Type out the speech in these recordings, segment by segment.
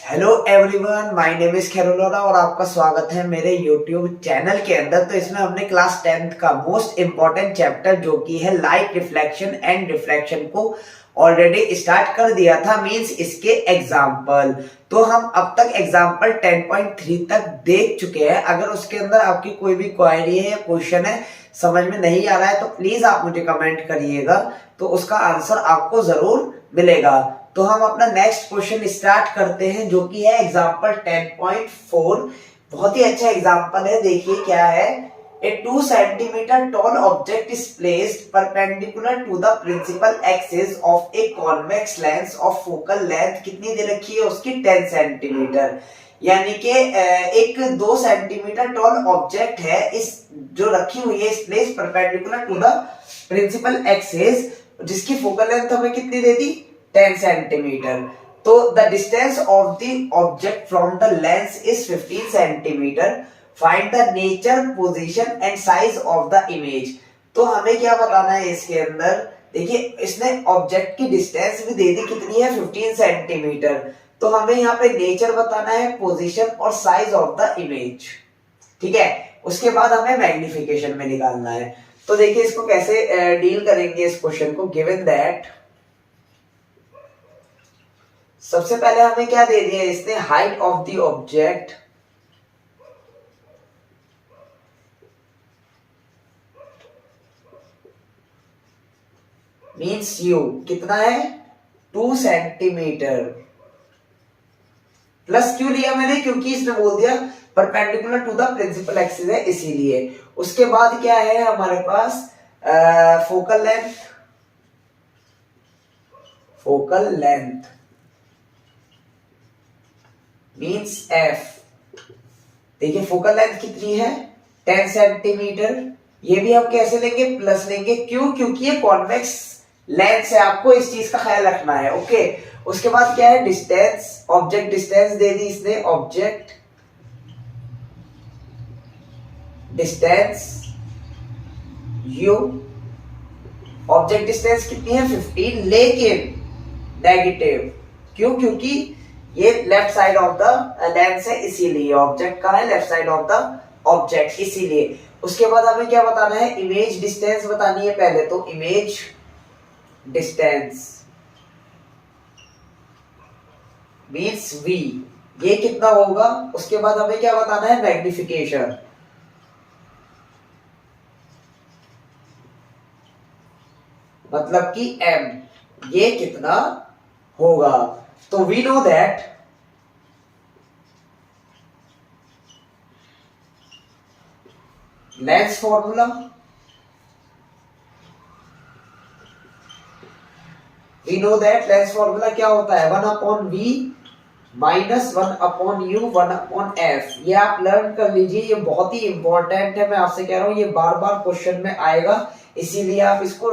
Hello everyone, my name is खेरुलोरा और आपका स्वागत है मेरे यूट्यूब चैनल के अंदर। तो इसमें हमने क्लास 10th का मोस्ट इम्पोर्टेंट चैप्टर जो कि है लाइट रिफ्लेक्शन एंड रिफ्रैक्शन को ऑलरेडी स्टार्ट कर दिया था, मींस इसके एग्जाम्पल। तो हम अब तक एग्जाम्पल 10.3 तक देख चुके हैं। अगर उसके अंदर आपकी कोई भी क्वेरी है या क्वेश्चन है समझ में नहीं आ रहा है तो प्लीज आप मुझे कमेंट करिएगा, तो उसका आंसर आपको जरूर मिलेगा। तो हम अपना नेक्स्ट क्वेश्चन स्टार्ट करते हैं जो कि है एग्जांपल 10.4। बहुत ही अच्छा एग्जांपल है। देखिए क्या है। A 2 centimetre tall object is placed perpendicular to the principal axis of a convex lens of focal length कितनी दे रखी है उसकी 10 सेंटीमीटर। यानी कि एक 2 सेंटीमीटर टॉल ऑब्जेक्ट है इस जो रखी हुई है इस place perpendicular to the principal axis, जिसकी फोकल लेंथ हमें कितनी दे दी 10 सेंटीमीटर। तो the distance of the object from the lens is 15 centimetre. Find the nature position and size of the image. तो हमें क्या बताना है इसके अंदर। देखिए इसने ऑब्जेक्ट की डिस्टेंस भी दे दी, कितनी है 15 सेंटीमीटर। तो हमें यहाँ पे नेचर बताना है, पोजीशन और साइज ऑफ द इमेज। ठीक है, उसके बाद हमें मैग्निफिकेशन में निकालना है। तो देखिए इसको कैसे डील करेंगे इस क्वेश्चन को। गिवन दैट सबसे पहले हमें क्या दे दिया इसने, height of the object means you कितना है 2 सेंटीमीटर। प्लस क्यों लिया मैंने, क्योंकि इसने बोल दिया perpendicular to the principal axis है इसीलिए। उसके बाद क्या है हमारे पास focal length. Focal length means F. देखिए फोकल लेंथ कितनी है 10 सेंटीमीटर। ये भी हम कैसे लेंगे, प्लस लेंगे। क्यों, क्योंकि ये कॉन्वेक्स लेंस है, आपको इस चीज का ख्याल रखना है। ओके, उसके बाद क्या है डिस्टेंस, ऑब्जेक्ट डिस्टेंस दे दी इसने। Object distance you, object distance कितनी है 15, लेकिन नेगेटिव। क्यों, क्योंकि ये left side of the lens है इसीलिए। ऑब्जेक्ट का है left side of the object इसीलिए। उसके बाद हमें क्या बताना है, इमेज डिस्टेंस बतानी है पहले। तो इमेज डिस्टेंस मीन्स वी, ये कितना होगा। उसके बाद हमें क्या बताना है, मैग्निफिकेशन। मतलब कि एम, ये कितना होगा। तो we know that lens formula, we know that lens formula क्या होता है 1/v माइनस 1/u 1/f। ये आप लर्न कर लीजिए, ये बहुत ही इंपॉर्टेंट है। मैं आपसे कह रहा हूं ये बार बार क्वेश्चन में आएगा, इसीलिए आप इसको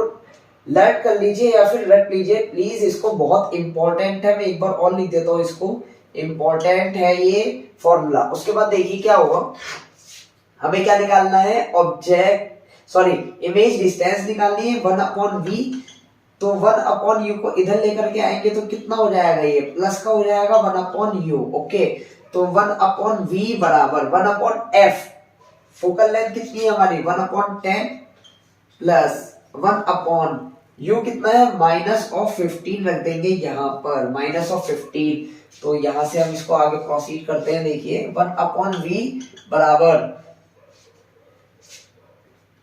लर्न कर लीजिए या फिर रट लीजिए प्लीज। इसको बहुत इंपॉर्टेंट है। मैं एक बार और लिख देता हूं इसको, इंपॉर्टेंट है ये फॉर्मूला। उसके बाद देखिए क्या होगा, हमें क्या निकालना है, ऑब्जेक्ट सॉरी इमेज डिस्टेंस निकालनी है 1/v। तो 1/u को इधर लेकर के आएंगे तो कितना हो जाएगा, ये प्लस का हो जाएगा 1/u। ओके, तो 1/v बराबर 1/f। फोकल लेंथ कितनी है हमारी 1/10 प्लस 1/u कितना है -15 रख देंगे यहाँ पर, -15। तो यहां से हम इसको आगे प्रोसीड करते हैं। देखिए 1/v बराबर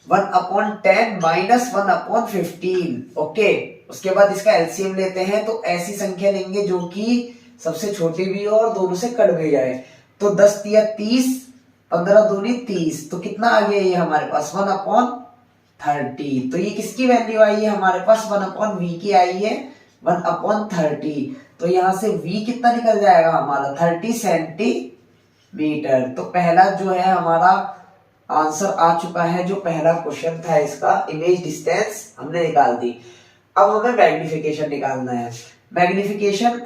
1/10 माइनस 1/15। ओके, उसके बाद इसका एलसीएम लेते हैं। तो ऐसी संख्या लेंगे जो कि सबसे छोटी भी हो और दोनों से कट भी जाए। तो 10 तिया 30, 15 दूनी 30। तो कितना आ गया ये हमारे पास 1/30। तो ये किसकी वैल्यू आई है हमारे पास 1/v की आई है 1/30। तो यहां से v कितना निकल जाएगा हमारा 30 सेंटीमीटर। तो पहला जो है हमारा आंसर आ चुका है। जो पहला क्वेश्चन था इसका इमेज डिस्टेंस हमने निकाल दी। अब हमें मैग्निफिकेशन निकालना है। मैग्निफिकेशन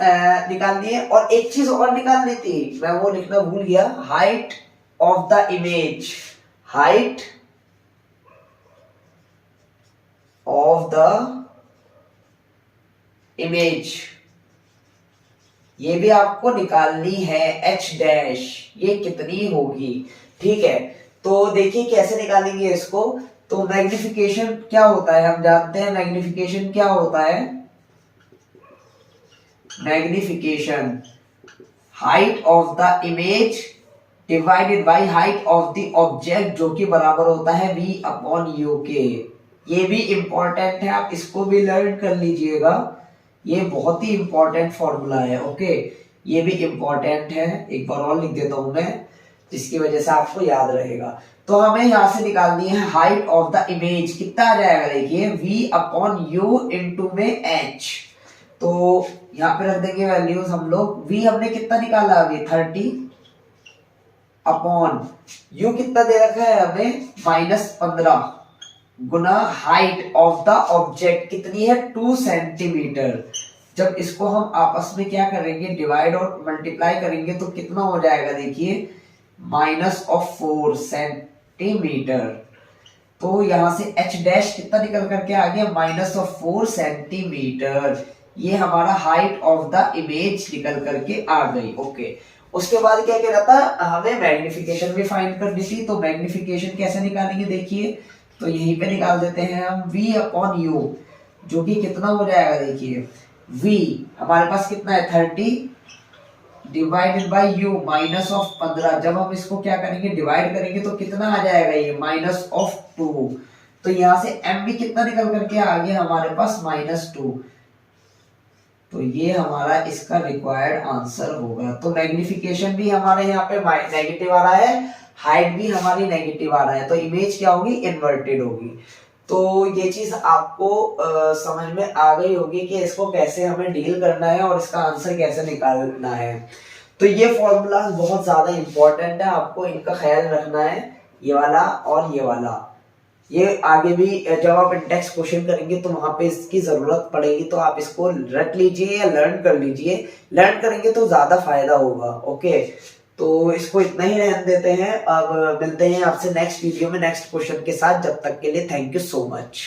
निकालनी है और एक चीज और निकालनी थी, मैं वो लिखना भूल गया। Height of the image, height of the image, ये भी आपको निकालनी है h डैश, ये कितनी होगी, ठीक है। तो देखिए कैसे निकालेंगे इसको। तो मैग्निफिकेशन क्या होता है, हम जानते हैं मैग्निफिकेशन क्या होता है। Magnification height of the image divided by height of the object, जो कि बराबर होता है v अपॉन u के। ये भी इंपॉर्टेंट है, आप इसको भी लर्न कर लीजिएगा, ये बहुत ही इंपॉर्टेंट फॉर्मूला है। ओके, ये भी इंपॉर्टेंट है, एक बार और लिख देता हूं मैं, जिसकी वजह से आपको याद रहेगा। तो हमें यहां से निकालनी है हाइट ऑफ द इमेज, कितना आ जाएगा देखिए v अपॉन u इंटू में h। तो यहाँ पे रख देंगे वैल्यूज हम लोग। v हमने कितना निकाला अभी 30 अपॉन u कितना दे रखा है हमें -15 गुना हाइट ऑफ द ऑब्जेक्ट कितनी है 2 सेंटीमीटर। जब इसको हम आपस में क्या करेंगे डिवाइड और मल्टीप्लाई करेंगे तो कितना हो जाएगा देखिए -4 सेंटीमीटर। तो यहां से h डैश कितना निकल करके आ गया -4 सेंटीमीटर। ये हमारा हाइट ऑफ द इमेज निकल करके आ गई। ओके, उसके बाद क्या कह रहा था, हमें मैग्निफिकेशन भी फाइंड करनी थी। तो मैग्निफिकेशन कैसे निकालेंगे देखिए, तो यहीं पे निकाल देते हैं हम v अपॉन u, जो कि कितना हो जाएगा देखिए v हमारे पास कितना है 30 डिवाइडेड बाय u -15। जब हम इसको क्या करेंगे डिवाइड करेंगे तो कितना आ जाएगा ये -2। तो यहां से m भी कितना निकल करके आ गया हमारे पास -2। तो ये हमारा इसका रिक्वायर्ड आंसर होगा। तो मैग्निफिकेशन भी हमारे यहाँ पे नेगेटिव आ रहा है, हाइट भी हमारी नेगेटिव आ रहा है, तो इमेज क्या होगी इन्वर्टेड होगी। तो ये चीज आपको समझ में आ गई होगी कि इसको कैसे हमें डील करना है और इसका आंसर कैसे निकालना है। तो ये फॉर्मूला बहुत ज्यादा इंपॉर्टेंट है, आपको इनका ख्याल रखना है, ये वाला और ये वाला। ये आगे भी जब आप इंडेक्स क्वेश्चन करेंगे तो वहां पे इसकी जरूरत पड़ेगी, तो आप इसको रट लीजिए या लर्न कर लीजिए। लर्न करेंगे तो ज्यादा फायदा होगा। ओके, तो इसको इतना ही रहने देते हैं। अब मिलते हैं आपसे नेक्स्ट वीडियो में नेक्स्ट क्वेश्चन के साथ। जब तक के लिए थैंक यू सो मच।